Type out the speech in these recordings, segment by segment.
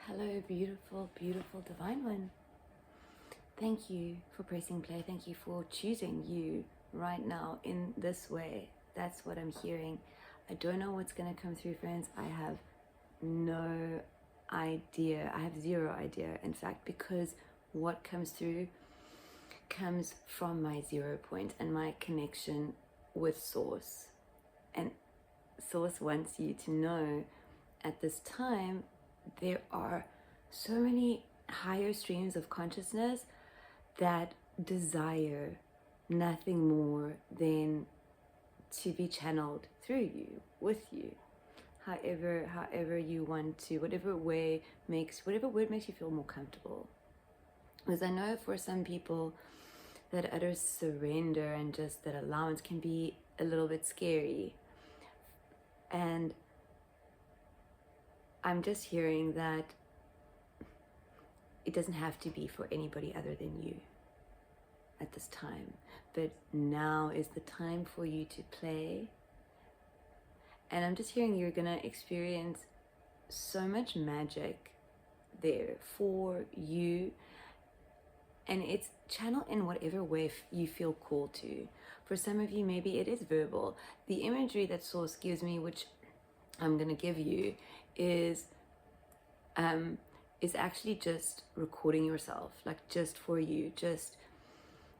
Hello, beautiful, beautiful divine one. Thank you for pressing play. Thank you for choosing you right now in this way. That's what I'm hearing. I don't know what's going to come through, friends. I have no idea. I have zero idea, in fact, because what comes through comes from my 0 point and my connection with Source. And Source wants you to know at this time there are so many higher streams of consciousness that desire nothing more than to be channeled through you, with you, however you want to, whatever word makes you feel more comfortable. Because I know for some people that utter surrender and just that allowance can be a little bit scary. And I'm just hearing that it doesn't have to be for anybody other than you at this time. But now is the time for you to play. And I'm just hearing you're going to experience so much magic there for you. And it's channeled in whatever way you feel called to. For some of you, maybe it is verbal. The imagery that Source gives me, which I'm going to give you, is actually just recording yourself, like just for you, just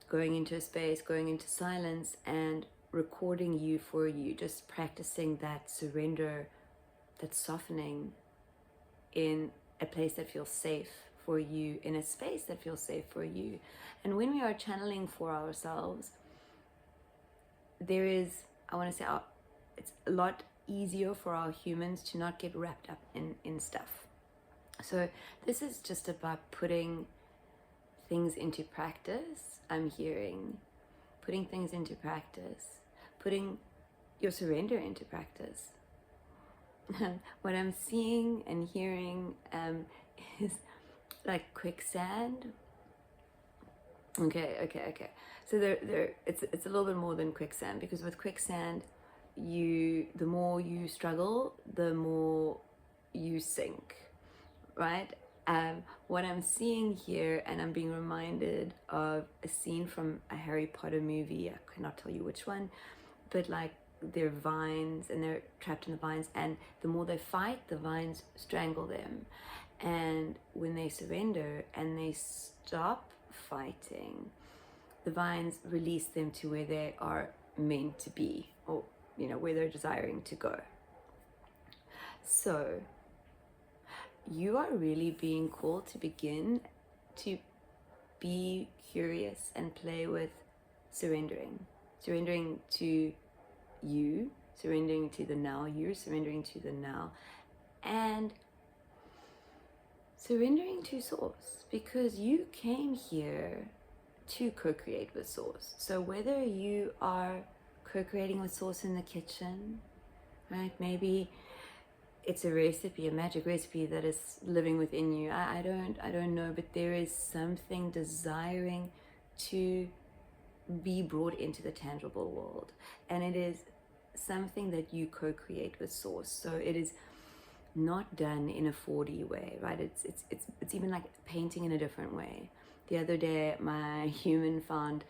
going into a space, going into silence and recording you for you, just practicing that surrender, that softening in a place that feels safe for you, in a space that feels safe for you. And when we are channeling for ourselves, there is, I want to say, it's a lot easier for our humans to not get wrapped up in stuff. So this is just about putting things into practice. I'm hearing putting things into practice, putting your surrender into practice. What I'm seeing and hearing is like quicksand. Okay. So it's a little bit more than quicksand, because with quicksand, the more you struggle, the more you sink, right? What I'm seeing here, and I'm being reminded of a scene from a Harry Potter movie, I cannot tell you which one, but like they're vines and they're trapped in the vines, and the more they fight, the vines strangle them. And when they surrender and they stop fighting, the vines release them to where they are meant to be, or where they're desiring to go. So you are really being called to begin to be curious and play with surrendering to you, surrendering to the now you, surrendering to the now, and surrendering to Source, because you came here to co-create with Source. So whether you are co-creating with Source in the kitchen, right? Maybe it's a recipe, a magic recipe that is living within you. I don't know, but there is something desiring to be brought into the tangible world, and it is something that you co-create with Source. So it is not done in a 4D way, right? It's even like painting in a different way. The other day, my human found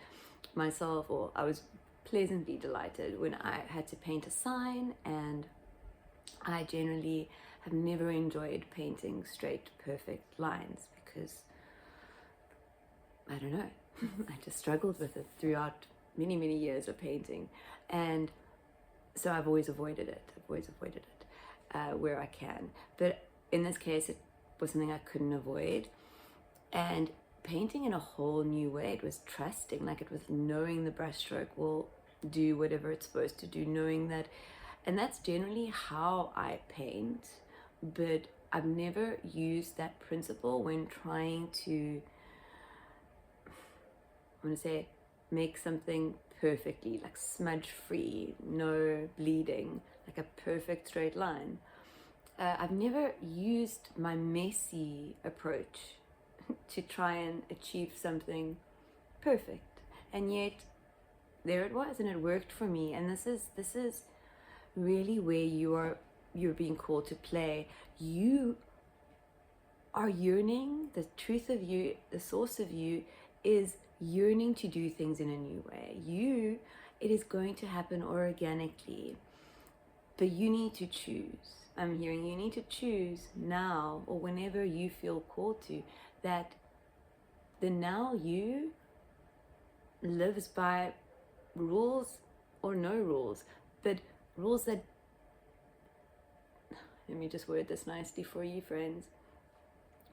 myself, or I was pleasantly delighted when I had to paint a sign, and I generally have never enjoyed painting straight, perfect lines because, I don't know, I just struggled with it throughout many, many years of painting. And so I've always avoided it. Where I can. But in this case, it was something I couldn't avoid. And painting in a whole new way, it was trusting, like it was knowing the brushstroke will do whatever it's supposed to do, knowing that. And that's generally how I paint, but I've never used that principle when trying to, I want to say, make something perfectly, like smudge free, no bleeding, like a perfect straight line. I've never used my messy approach to try and achieve something perfect, and yet there it was, and it worked for me. And this is really where you're being called to play. You are yearning, the truth of you, the source of you is yearning to do things in a new way. It is going to happen organically, but you need to choose. I'm hearing you need to choose now, or whenever you feel called to, that the now you lives by rules or no rules, but rules that, let me just word this nicely for you, friends.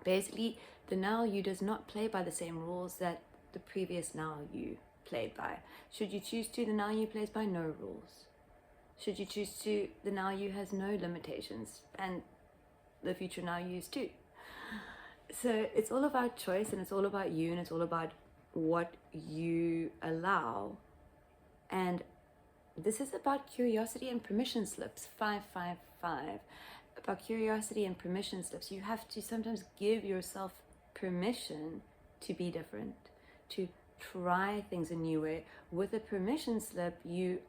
Basically, the now you does not play by the same rules that the previous now you played by. Should you choose to, the now you plays by no rules. Should you choose to, the now you has no limitations, and the future now yous too. So it's all about choice, and it's all about you, and it's all about what you allow. And this is about curiosity and permission slips. 555. About curiosity and permission slips. You have to sometimes give yourself permission to be different, to try things a new way. With a permission slip, you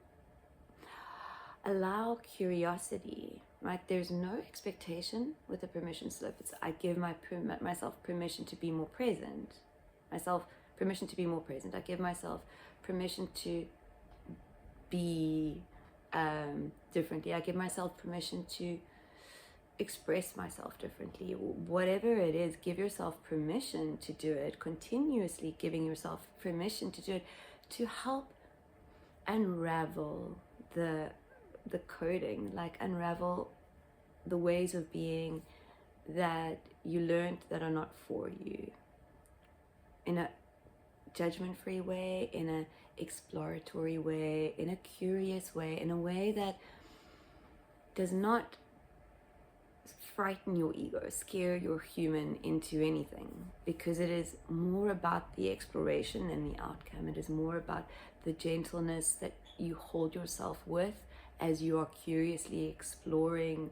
allow curiosity, right? There's no expectation with a permission slip. It's I give myself permission to be more present. Permission to be more present. I give myself permission to be differently. I give myself permission to express myself differently. Whatever it is, give yourself permission to do it. Continuously giving yourself permission to do it, to help unravel the coding, like unravel the ways of being that you learned that are not for you, in a judgment-free way, in a exploratory way, in a curious way, in a way that does not frighten your ego, scare your human into anything, because it is more about the exploration than the outcome. It is more about the gentleness that you hold yourself with as you are curiously exploring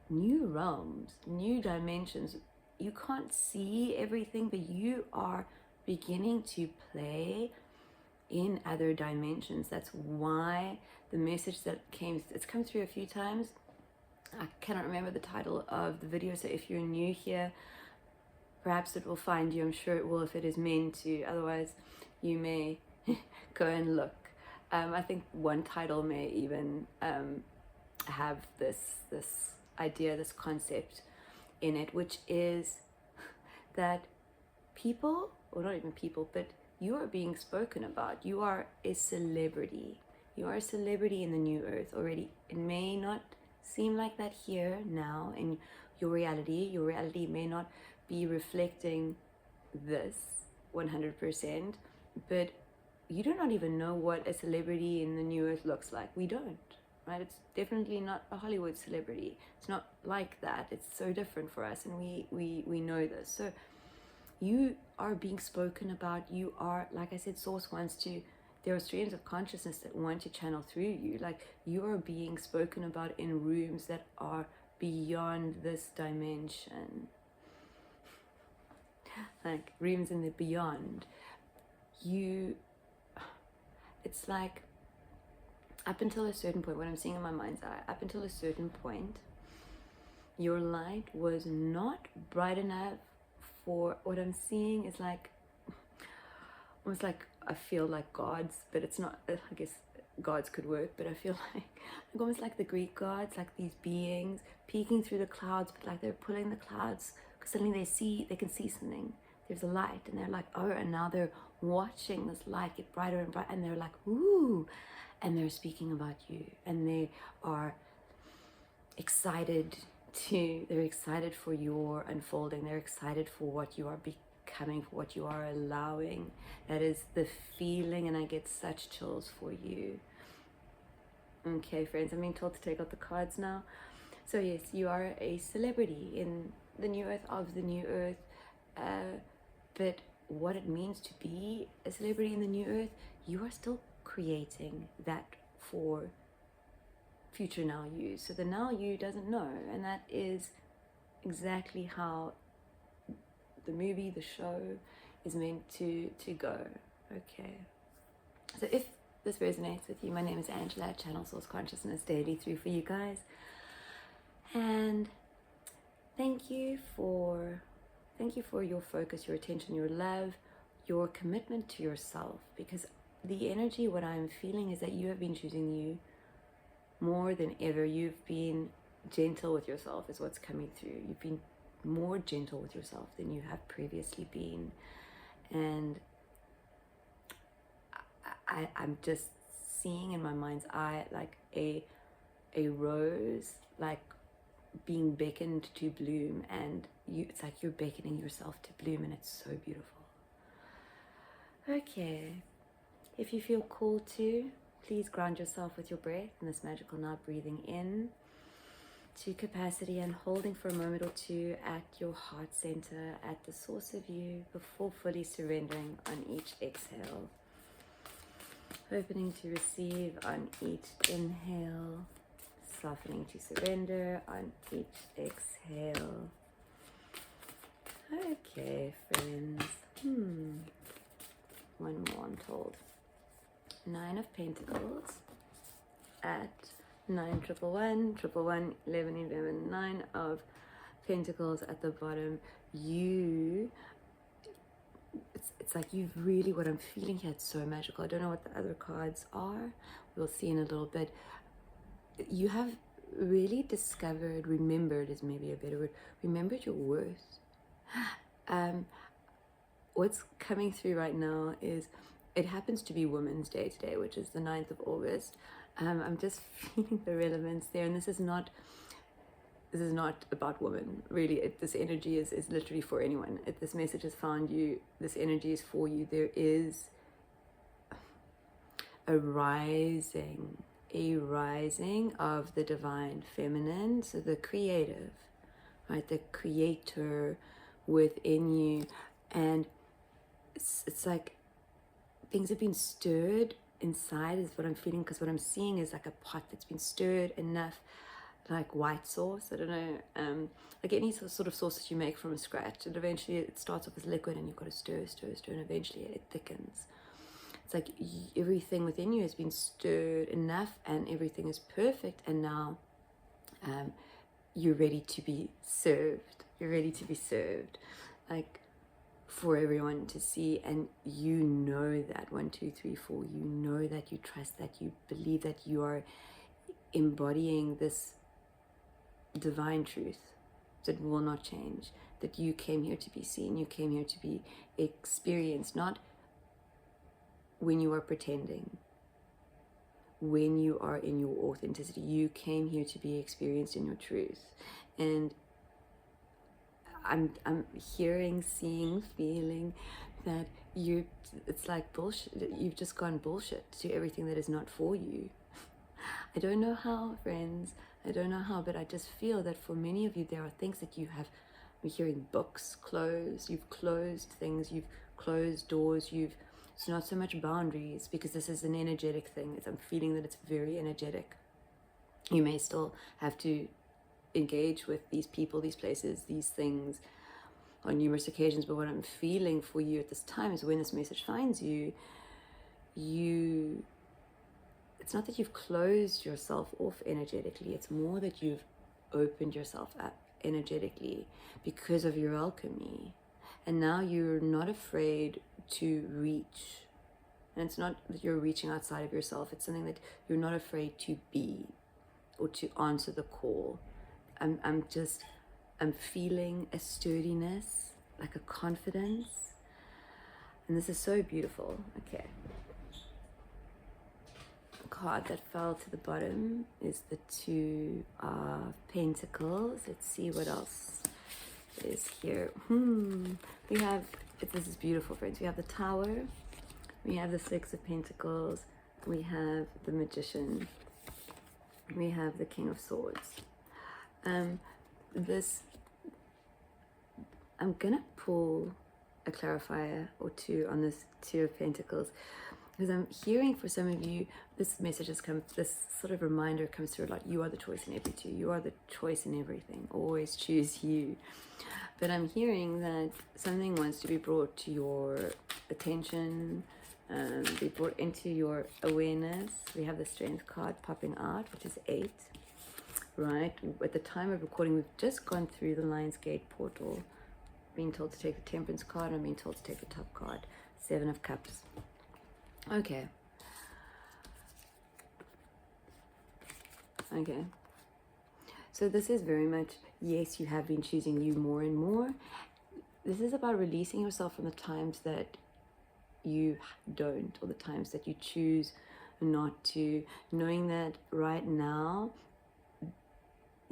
new realms, new dimensions. You can't see everything, but you are beginning to play in other dimensions. That's why the message that it's come through a few times. I cannot remember the title of the video, so if you're new here, perhaps it will find you. I'm sure it will if it is meant to. Otherwise, you may go and look. I think one title may even have this idea, this concept in it, which is that people, or not even people, but you are being spoken about. You are a celebrity. You are a celebrity in the new earth already. It may not seem like that here now in your reality. Your reality may not be reflecting this 100%, but you do not even know what a celebrity in the new earth looks like. We don't, right? It's definitely not a Hollywood celebrity. It's not like that. It's so different for us, and we know this. So you are being spoken about. You are, like I said, source wants to, there are streams of consciousness that want to channel through you. Like, you are being spoken about in rooms that are beyond this dimension, like rooms in the beyond. It's like, up until a certain point, what I'm seeing in my mind's eye, up until a certain point, your light was not bright enough for, what I'm seeing is like, almost like, I feel like gods, but it's not, I guess gods could work, but I feel like almost like the Greek gods, like these beings peeking through the clouds, but like they're pulling the clouds, because suddenly they can see something. There's a light, and they're like, oh, and now they're watching this light get brighter and brighter, and they're like, ooh, and they're speaking about you, and they are excited they're excited for your unfolding. They're excited for what you are becoming, for what you are allowing. That is the feeling, and I get such chills for you. Okay, friends, I'm being told to take out the cards now. So yes, you are a celebrity in the new earth, of the new earth, but what it means to be a celebrity in the new earth, you are still creating that for future now you. So the now you doesn't know, and that is exactly how the movie, the show is meant to go. Okay, so if this resonates with you, my name is Angela at Channel Source Consciousness Daily 3 for you guys, and thank you for Thank you for your focus, your attention, your love, your commitment to yourself, because the energy, what I'm feeling is that you have been choosing you more than ever. You've been gentle with yourself is what's coming through. You've been more gentle with yourself than you have previously been. And I'm just seeing in my mind's eye like a rose like being beckoned to bloom, and it's like you're beckoning yourself to bloom, and it's so beautiful. Okay, if you feel called to, please ground yourself with your breath in this magical knot, breathing in to capacity and holding for a moment or two at your heart center, at the source of you, before fully surrendering on each exhale. Opening to receive on each inhale, softening to surrender on each exhale. Okay, friends. One more, I'm told. 9 of Pentacles at 9, 111, 111, 11, 11, 9 of Pentacles at the bottom. It's like you've really, what I'm feeling here, it's so magical. I don't know what the other cards are. We'll see in a little bit. You have really discovered, remembered is maybe a better word, remembered your worth. What's coming through right now is, it happens to be Women's Day today, which is the 9th of August. I'm just feeling the relevance there, and this is not about women, really. This energy is literally for anyone. If this message has found you, this energy is for you. There is a rising of the divine feminine, so the creative, right, the creator within you. And it's like things have been stirred inside is what I'm feeling, because what I'm seeing is like a pot that's been stirred enough, like white sauce, I don't know, like any sort of sauce that you make from scratch, and eventually it starts off as liquid and you've got to stir, and eventually it thickens. It's like everything within you has been stirred enough and everything is perfect, and now you're ready to be served. Like for everyone to see, and you know that 1, 2, 3, 4, you know that, you trust that, you believe that you are embodying this divine truth that will not change, that you came here to be seen, you came here to be experienced, not when you are pretending, when you are in your authenticity. You came here to be experienced in your truth. And I'm hearing, seeing, feeling that it's like bullshit. You've just gone bullshit to everything that is not for you. I don't know how, friends. I don't know how, but I just feel that for many of you, there are things that you have. I'm hearing books closed. You've closed things. You've closed doors. It's not so much boundaries, because this is an energetic thing. I'm feeling that it's very energetic. You may still have to engage with these people, these places, these things on numerous occasions, but what I'm feeling for you at this time is, when this message finds you, it's not that you've closed yourself off energetically, it's more that you've opened yourself up energetically because of your alchemy. And now you're not afraid to reach. And it's not that you're reaching outside of yourself, it's something that you're not afraid to be, or to answer the call. I'm feeling a sturdiness, like a confidence. And this is so beautiful. Okay. The card that fell to the bottom is the 2 of Pentacles. Let's see what else is here. We have, this is beautiful, friends. We have the Tower. We have the 6 of Pentacles. We have the Magician. We have the King of Swords. I'm gonna pull a clarifier or two on this 2 of Pentacles, because I'm hearing for some of you, this message has come, this sort of reminder comes through a lot. You are the choice in everything. You are the choice in everything. Always choose you. But I'm hearing that something wants to be brought to your attention, be brought into your awareness. We have the Strength card popping out, which is 8. Right, at the time of recording, we've just gone through the Lionsgate portal. being told to take the Temperance card. I'm being told to take the Top card, 7 of Cups. Okay. Okay. So this is very much, yes, you have been choosing you more and more. This is about releasing yourself from the times that you don't, or the times that you choose not to, knowing that right now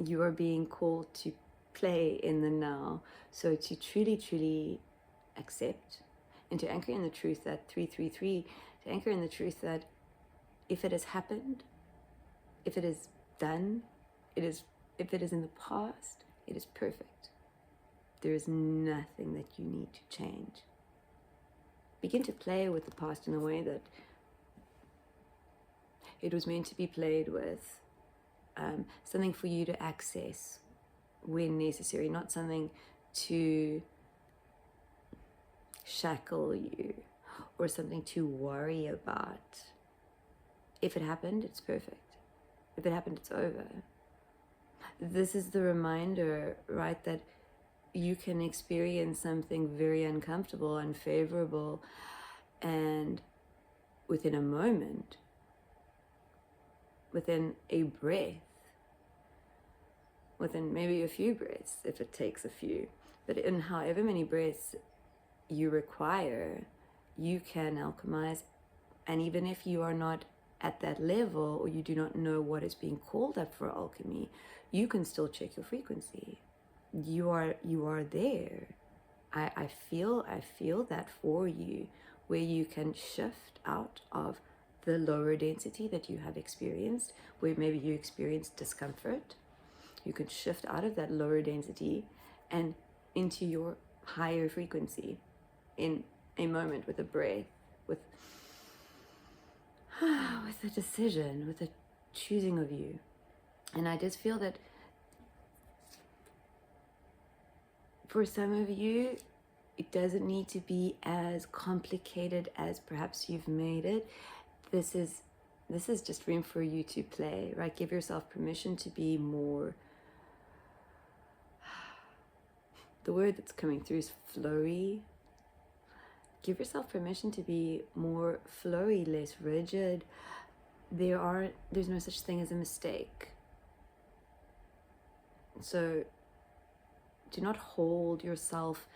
you are being called to play in the now. So to truly accept and to anchor in the truth that 333, to anchor in the truth that if it has happened, if it is done, if it is in the past, it is perfect. There is nothing that you need to change. Begin to play with the past in a way that it was meant to be played with. Something for you to access when necessary, not something to shackle you or something to worry about. If it happened, it's perfect. If it happened, it's over. This is the reminder, right, that you can experience something very uncomfortable, unfavorable, and within a moment, within a breath, within maybe a few breaths, if it takes a few, but in however many breaths you require, you can alchemize. And even if you are not at that level, or you do not know what is being called up for alchemy, you can still check your frequency. You are there. I feel that for you, where you can shift out of the lower density that you have experienced, where maybe you experienced discomfort. You can shift out of that lower density and into your higher frequency in a moment, with a breath, with a decision, with a choosing of you. And I just feel that for some of you, it doesn't need to be as complicated as perhaps you've made it. This is just room for you to play, right? Give yourself permission to be more, the word that's coming through is flowy. Give yourself permission to be more flowy, less rigid. There's no such thing as a mistake. So do not hold yourself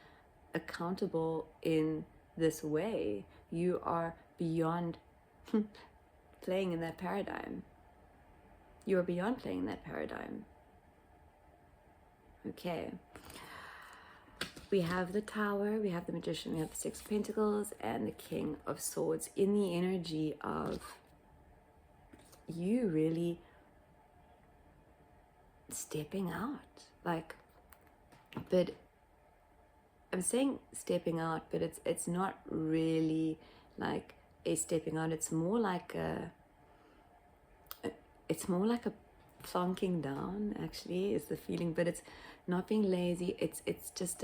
accountable in this way. You are beyond playing in that paradigm. You are beyond playing in that paradigm. Okay. We have the Tower, we have the Magician, we have the Six of Pentacles, and the King of Swords, in the energy of you really stepping out. But I'm saying stepping out, but it's not really like a stepping out. It's more like a plonking down, actually, is the feeling. But it's not being lazy. It's just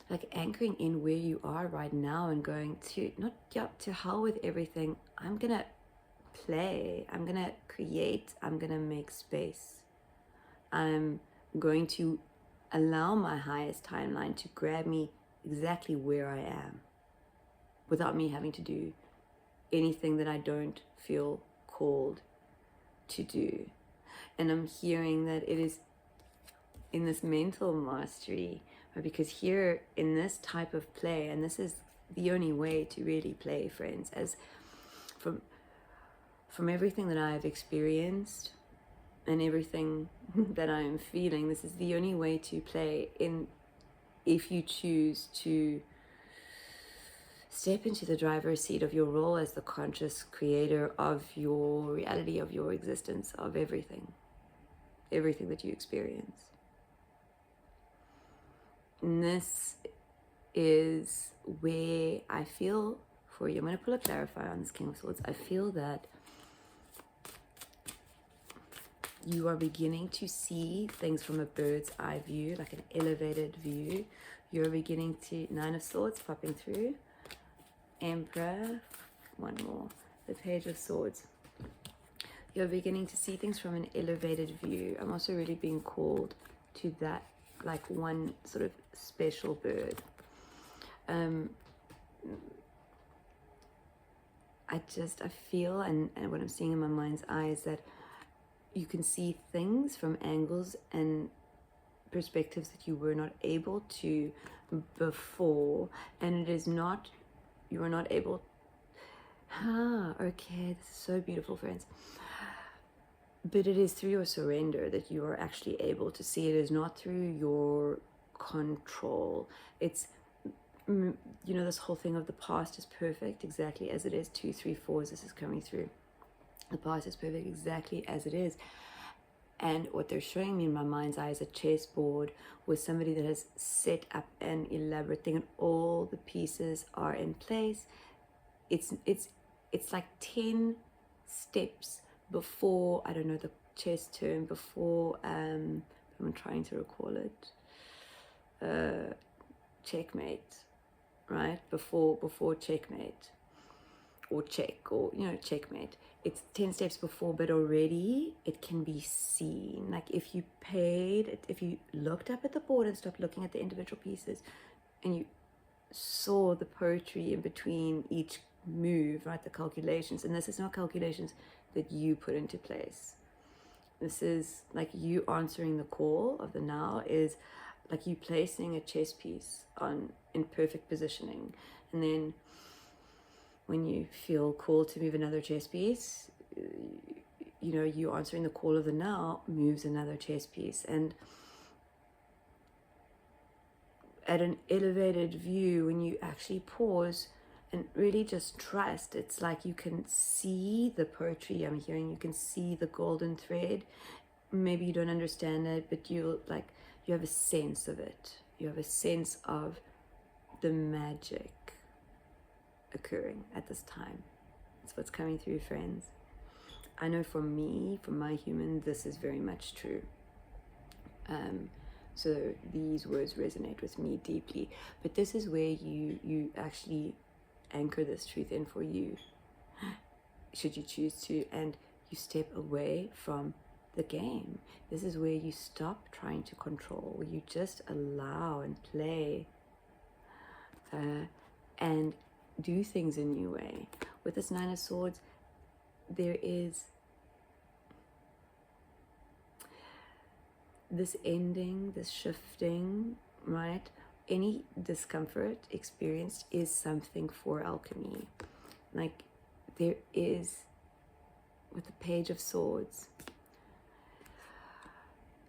like anchoring in where you are right now and going to, not to hell with everything. I'm gonna play. I'm gonna create. I'm gonna make space. I'm going to allow my highest timeline to grab me exactly where I am, without me having to do anything that I don't feel called to do. And I'm hearing that it is in this mental mastery, because here in this type of play, and this is the only way to really play, friends, as from everything that I've experienced and everything that I am feeling, this is the only way to play in, if you choose to step into the driver's seat of your role as the conscious creator of your reality, of your existence, of everything that you experience. And this is where I feel for you. I'm going to pull a clarifier on this King of Swords. I feel that you are beginning to see things from a bird's eye view, like an elevated view. You're beginning to, 9 of Swords popping through, Emperor, one more, the Page of Swords. You're beginning to see things from an elevated view. I'm also really being called to that like one sort of special bird. I feel, and what I'm seeing in my mind's eye is that you can see things from angles and perspectives that you were not able to before, and it is not, you are not able. Okay, this is so beautiful, friends. But it is through your surrender that you are actually able to see. It is not through your control. It's, this whole thing of the past is perfect exactly as it is. 2, 3, 4s, this is coming through. The past is perfect exactly as it is. And what they're showing me in my mind's eye is a chessboard with somebody that has set up an elaborate thing, and all the pieces are in place. It's like 10 steps before, I don't know the chess term, before, I'm trying to recall it, checkmate, right? Before checkmate, or check, or, checkmate. It's 10 steps before, but already it can be seen. Like if you looked up at the board and stopped looking at the individual pieces, and you saw the poetry in between each move, right? The calculations. And this is not calculations that you put into place. This is like you answering the call of the now, is like you placing a chess piece in perfect positioning, and then when you feel called to move another chess piece, you answering the call of the now moves another chess piece. And at an elevated view, when you actually pause and really just trust, it's like you can see the poetry I'm hearing, you can see the golden thread. Maybe you don't understand it, but you have a sense of it. You have a sense of the magic occurring at this time. That's what's coming through, friends. I know for me, for my human, this is very much true. So these words resonate with me deeply. But this is where you actually anchor this truth in for you, should you choose to, and you step away from the game. This is where you stop trying to control, where you just allow and play, and do things a new way. With this 9 of Swords, there is this ending, this shifting, right? Any discomfort experienced is something for alchemy. Like there is, with the Page of Swords,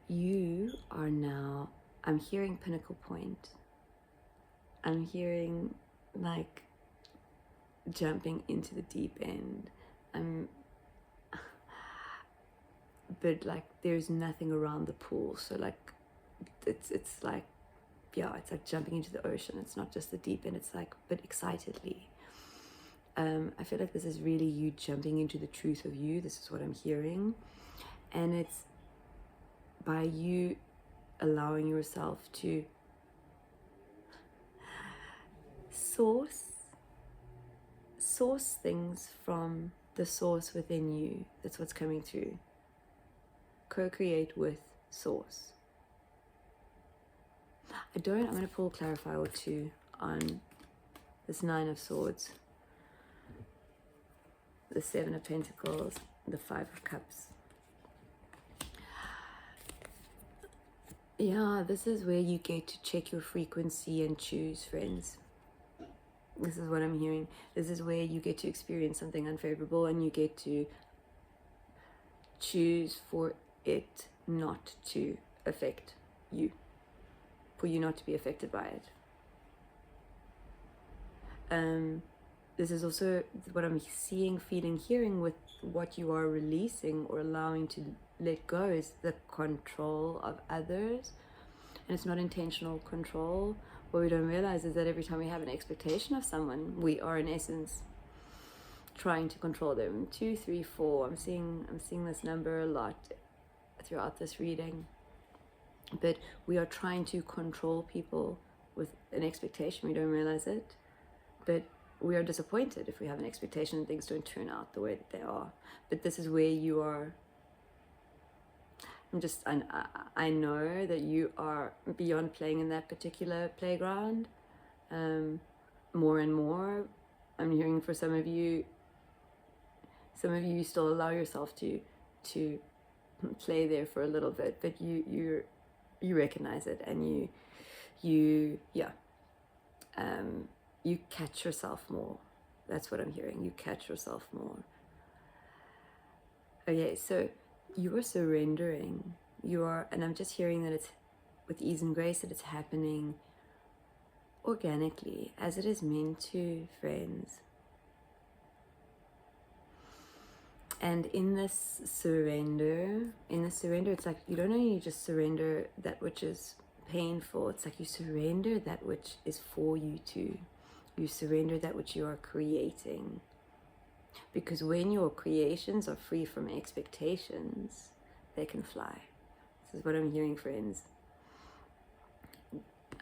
you are now, I'm hearing pinnacle point. I'm hearing like jumping into the deep end. But like there's nothing around the pool, so like it's like, yeah, it's like jumping into the ocean. It's not just the deep end, it's like, but excitedly. I feel like this is really you jumping into the truth of you. This is what I'm hearing, and it's by you allowing yourself to source things from the source within you. That's what's coming through. Co-create with source. I'm going to pull a clarifier or two on this 9 of Swords, the 7 of Pentacles, the 5 of Cups. Yeah, this is where you get to check your frequency and choose, friends. This is what I'm hearing. This is where you get to experience something unfavorable, and you get to choose for it not to affect you, for you not to be affected by it. This is also what I'm seeing, feeling, hearing with what you are releasing or allowing to let go, is the control of others. And it's not intentional control. What we don't realize is that every time we have an expectation of someone, we are in essence trying to control them. 2, 3, 4. I'm seeing this number a lot throughout this reading. But we are trying to control people with an expectation. We don't realize it. But we are disappointed if we have an expectation and things don't turn out the way that they are. But this is where you are I know that you are beyond playing in that particular playground. More and more, I'm hearing for some of you still allow yourself to play there for a little bit, but you recognize it, and you catch yourself more. That's what I'm hearing. You catch yourself more. Okay, so you are surrendering. And I'm just hearing that it's with ease and grace, that it's happening organically, as it is meant to, friends. And in this surrender, it's like you don't only just surrender that which is painful, it's like you surrender that which is for you too. You surrender that which you are creating. Because when your creations are free from expectations, they can fly. This is what I'm hearing, friends.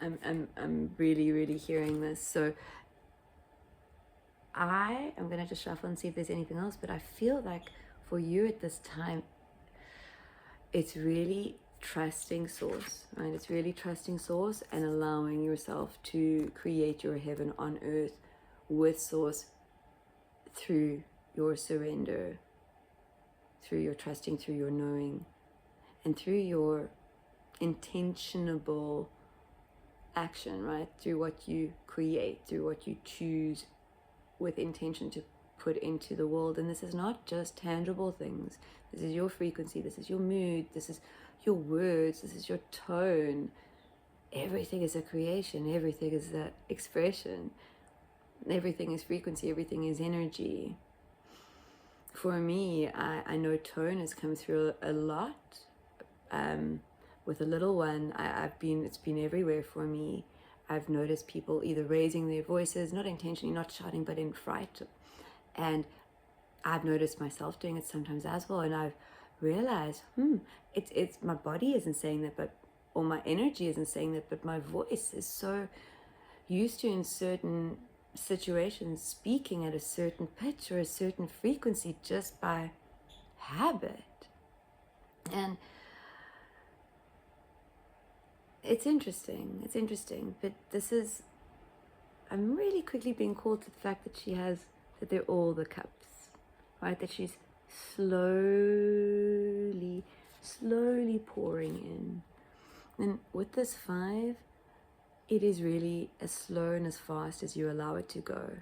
I'm really, really hearing this. So I am going to just shuffle and see if there's anything else, but I feel like for you at this time, it's really trusting source, right? It's really trusting source and allowing yourself to create your heaven on earth with source through your surrender, through your trusting, through your knowing, and through your intentionable action, right? Through what you create, through what you choose with intention to put into the world. And this is not just tangible things. This is your frequency, this is your mood, this is your words, this is your tone. Everything is a creation, everything is an expression, everything is frequency, everything is energy. For me, I know tone has come through a lot. With a little one, it's been everywhere for me. I've noticed people either raising their voices, not intentionally, not shouting, but in fright. And I've noticed myself doing it sometimes as well. And I've realized, it's my body isn't saying that, or my energy isn't saying that, but my voice is so used to, in certain situations, speaking at a certain pitch or a certain frequency just by habit. And it's interesting, but I'm really quickly being called to the fact that they're all the cups, right? That she's slowly pouring in. And with this 5, it is really as slow and as fast as you allow it to go.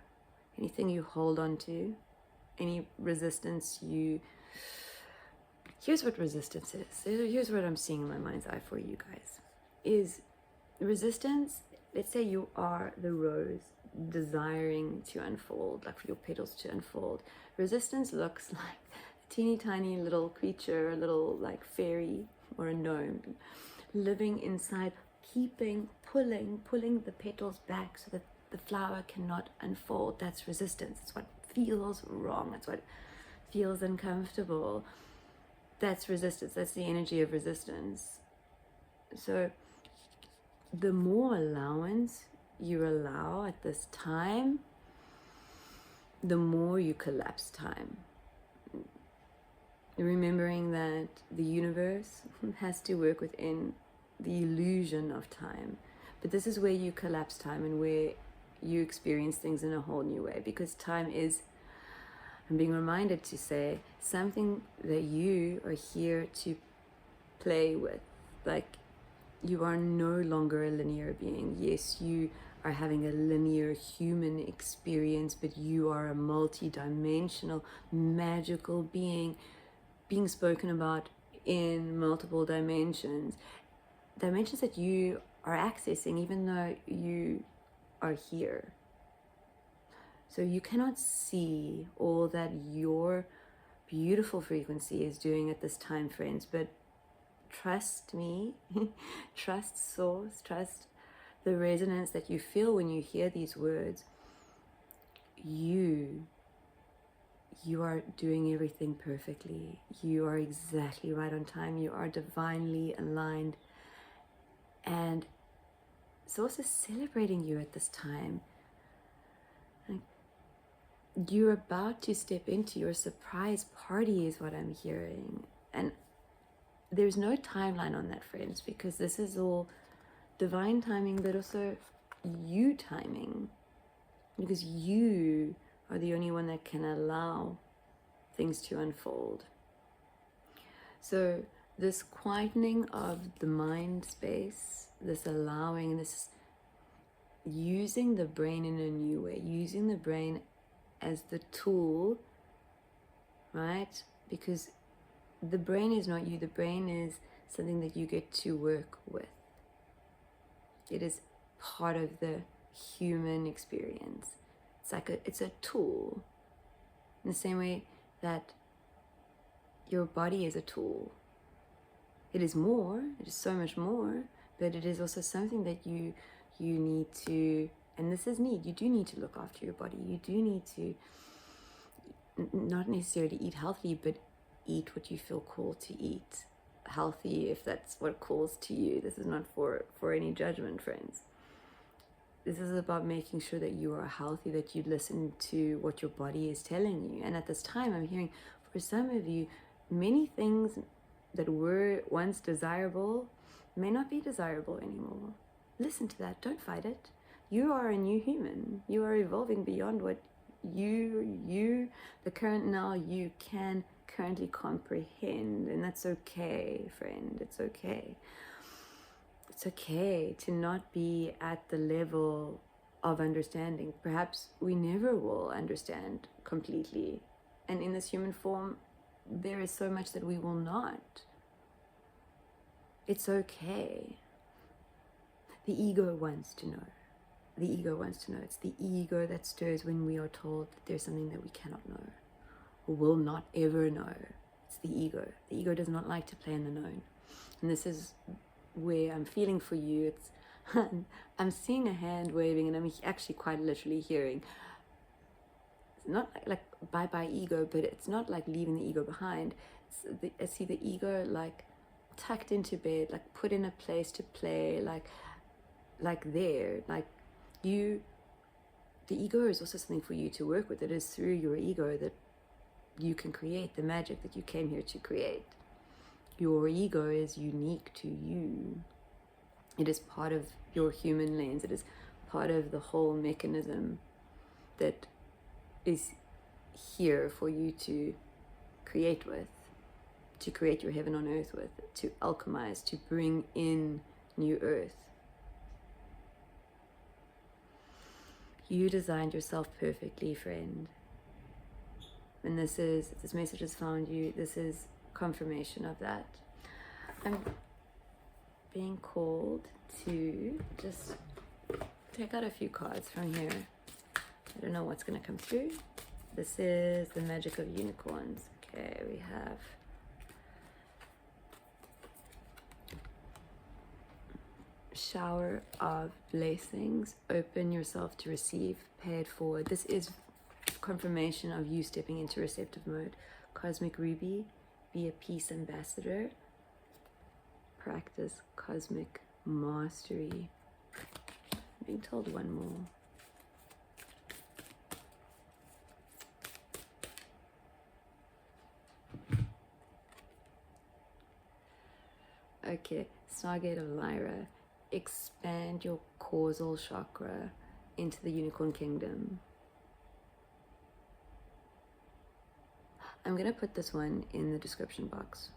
Anything you hold on to, any resistance here's what resistance is. Here's what I'm seeing in my mind's eye for you guys. Is resistance, let's say you are the rose desiring to unfold, like for your petals to unfold. Resistance looks like a teeny tiny little creature, a little like fairy or a gnome, living inside, pulling the petals back so that the flower cannot unfold. That's resistance. It's what feels wrong. It's what feels uncomfortable. That's resistance. That's the energy of resistance. So the more allowance you allow at this time, the more you collapse time. Remembering that the universe has to work within the illusion of time. But this is where you collapse time and where you experience things in a whole new way, because time is, I'm being reminded to say, something that you are here to play with. Like, you are no longer a linear being. Yes, you are having a linear human experience, but you are a multi-dimensional, magical being spoken about in multiple dimensions that you are accessing even though you are here. So you cannot see all that your beautiful frequency is doing at this time, friends, but trust me, trust source, trust the resonance that you feel when you hear these words. You are doing everything perfectly. You are exactly right on time. You are divinely aligned. And source is celebrating you at this time. You're about to step into your surprise party is what I'm hearing. And there's no timeline on that, friends, because this is all divine timing, but also you timing, because you are the only one that can allow things to unfold. So this quietening of the mind space, this allowing, this using the brain in a new way, using the brain as the tool, right? Because the brain is not you. The brain is something that you get to work with. It is part of the human experience. It's a tool. In the same way that your body is a tool. It is more, it is so much more, but it is also something that you need to, and this is need, you do need to look after your body. You do need to not necessarily eat healthy, but eat what you feel called to eat. Healthy, if that's what calls to you. This is not for any judgment, friends. This is about making sure that you are healthy, that you listen to what your body is telling you. And at this time, I'm hearing for some of you, many things that were once desirable may not be desirable anymore. Listen to that. Don't fight it. You are a new human. You are evolving beyond what you, the current now, you can currently comprehend. And that's okay, friend. It's okay. It's okay to not be at the level of understanding. Perhaps we never will understand completely. And in this human form, there is so much that we will not. It's okay. The ego wants to know. The ego wants to know. It's the ego that stirs when we are told that there's something that we cannot know or will not ever know. It's the ego. The ego does not like to play in the known. And this is where I'm feeling for you. It's I'm seeing a hand waving, and I'm actually quite literally hearing, it's not like bye-bye ego, but it's not like leaving the ego behind. I see the ego like tucked into bed, like put in a place to play, like there, like you. The ego is also something for you to work with. It is through your ego that you can create the magic that you came here to create. Your ego is unique to you. It is part of your human lens. It is part of the whole mechanism that is here for you to create with, to create your heaven on earth with, to alchemize, to bring in new earth. You designed yourself perfectly, friend. And this message has found you. This is confirmation of that. I'm being called to just take out a few cards from here. I don't know what's going to come through. This is the magic of unicorns. Okay, we have shower of blessings. Open yourself to receive. Pay it forward. This is confirmation of you stepping into receptive mode. Cosmic ruby. Be a peace ambassador. Practice cosmic mastery. I'm being told one more. Okay, Stargate of Lyra. Expand your causal chakra into the unicorn kingdom. I'm going to put this one in the description box.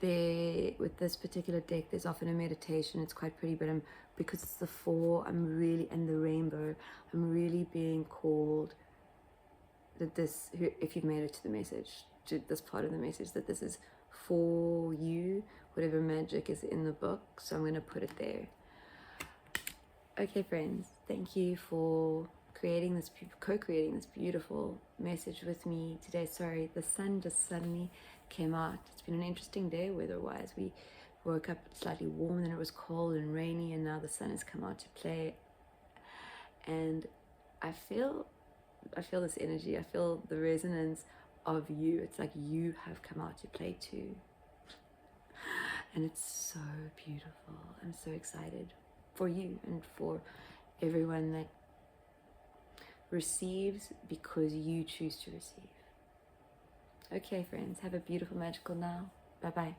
With this particular deck, there's often a meditation. It's quite pretty, but because it's the 4, and the rainbow, I'm really being called that this, if you've made it to the message, to this part of the message, that this is for you, whatever magic is in the book. So I'm going to put it there. Okay, friends, thank you for co-creating this beautiful message with me today. Sorry, the sun just suddenly came out. It's been an interesting day weather-wise. We woke up slightly warm, then it was cold and rainy, and now the sun has come out to play. And I feel this energy. I feel the resonance of you. It's like you have come out to play too. And it's so beautiful. I'm so excited for you and for everyone that receives because you choose to receive. Okay, friends, have a beautiful, magical now. Bye-bye.